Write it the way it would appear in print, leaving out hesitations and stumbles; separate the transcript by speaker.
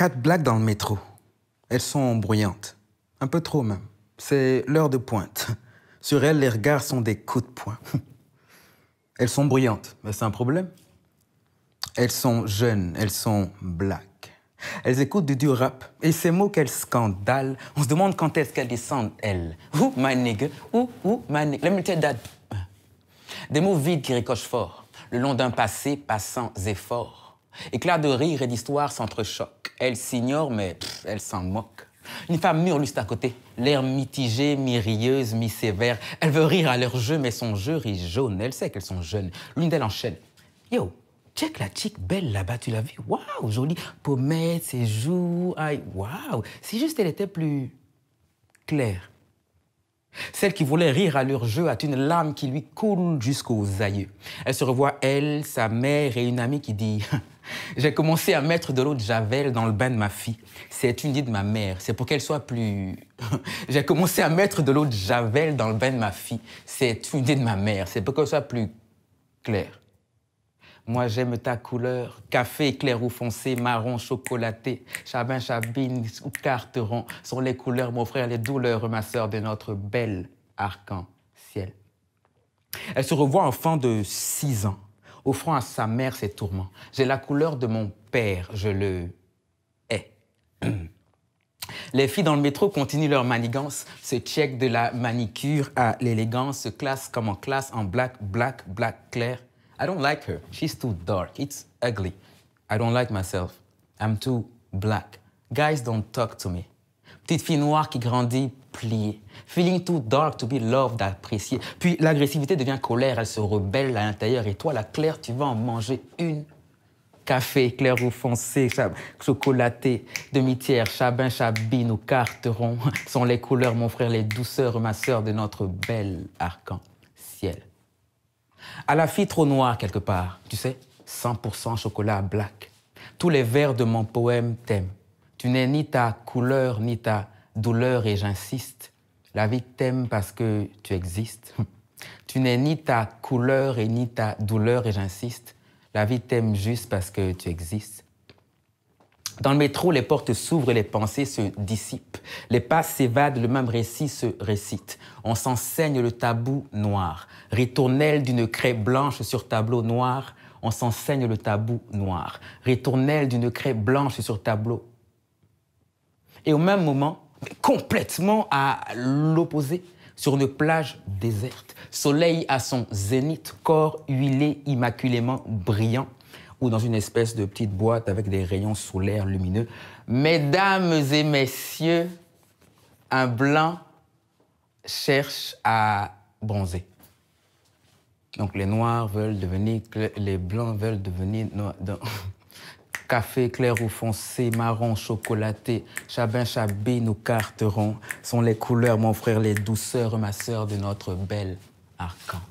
Speaker 1: 4 blagues dans le métro. Elles sont bruyantes. Un peu trop même. C'est l'heure de pointe. Sur elles, les regards sont des coups de poing. Elles sont bruyantes, mais c'est un problème. Elles sont jeunes, elles sont black. Elles écoutent du rap et ces mots qu'elles scandalent, on se demande quand est-ce qu'elles descendent, elles. Ouh, my nigga, ouh, my nigga. Let me tell that. Des mots vides qui ricochent fort, le long d'un passé pas sans effort. Éclats de rire et d'histoire s'entrechoquent. Elle s'ignore, mais elle s'en moque. Une femme mûre juste à côté, l'air mitigé, mi-rieuse, mi-sévère. Elle veut rire à leur jeu, mais son jeu rit jaune. Elle sait qu'elles sont jeunes. L'une d'elles enchaîne. Yo, check la chick belle là-bas, tu l'as vue? Waouh, jolie pommette, ses joues. Aïe, waouh. Si juste elle était plus claire. Celle qui voulait rire à leur jeu a une larme qui lui coule jusqu'aux aïeux. Elle se revoit, elle, sa mère et une amie qui dit « J'ai commencé à mettre de l'eau de Javel dans le bain de ma fille. C'est une idée de ma mère. C'est pour qu'elle soit plus... » J'ai commencé à mettre de l'eau de Javel dans le bain de ma fille. C'est une idée de ma mère. C'est pour qu'elle soit plus claire. Moi, j'aime ta couleur, café clair ou foncé, marron, chocolaté, chabin, chabine ou carteron sont les couleurs, mon frère, les douleurs, ma sœur, de notre bel arc-en-ciel. Elle se revoit enfant de 6 ans, offrant à sa mère ses tourments. J'ai la couleur de mon père, je le hais. Les filles dans le métro continuent leur manigance, se check de la manicure à l'élégance, se classent comme en classe en black, black, black clair. I don't like her. She's too dark. It's ugly. I don't like myself. I'm too black. Guys don't talk to me. Petite fille noire qui grandit pliée. Feeling too dark to be loved, appréciée. Puis l'agressivité devient colère. Elle se rebelle à l'intérieur. Et toi, la claire, tu vas en manger une. Café, clair ou foncé, chocolaté, demi-tiers, chabin, chabine ou carteron sont les couleurs, mon frère, les douceurs, ma sœur, de notre bel arc-en-ciel. À la fille trop noire quelque part, tu sais, 100% chocolat black. Tous les vers de mon poème t'aiment. Tu n'es ni ta couleur, ni ta douleur, et j'insiste. La vie t'aime parce que tu existes. Tu n'es ni ta couleur et ni ta douleur, et j'insiste. La vie t'aime juste parce que tu existes. Dans le métro, les portes s'ouvrent et les pensées se dissipent. Les pas s'évadent, le même récit se récite. On s'enseigne le tabou noir. Ritournelle d'une craie blanche sur tableau noir. On s'enseigne le tabou noir. Ritournelle d'une craie blanche sur tableau. Et au même moment, complètement à l'opposé, sur une plage déserte, soleil à son zénith, corps huilé, immaculément brillant, ou dans une espèce de petite boîte avec des rayons solaires lumineux. Mesdames et messieurs, un blanc cherche à bronzer. Donc les noirs veulent devenir, les blancs veulent devenir noirs. Café clair ou foncé, marron, chocolaté, chabin, chabine ou carteron sont les couleurs, mon frère, les douceurs, ma sœur, de notre bel arc-en-ciel.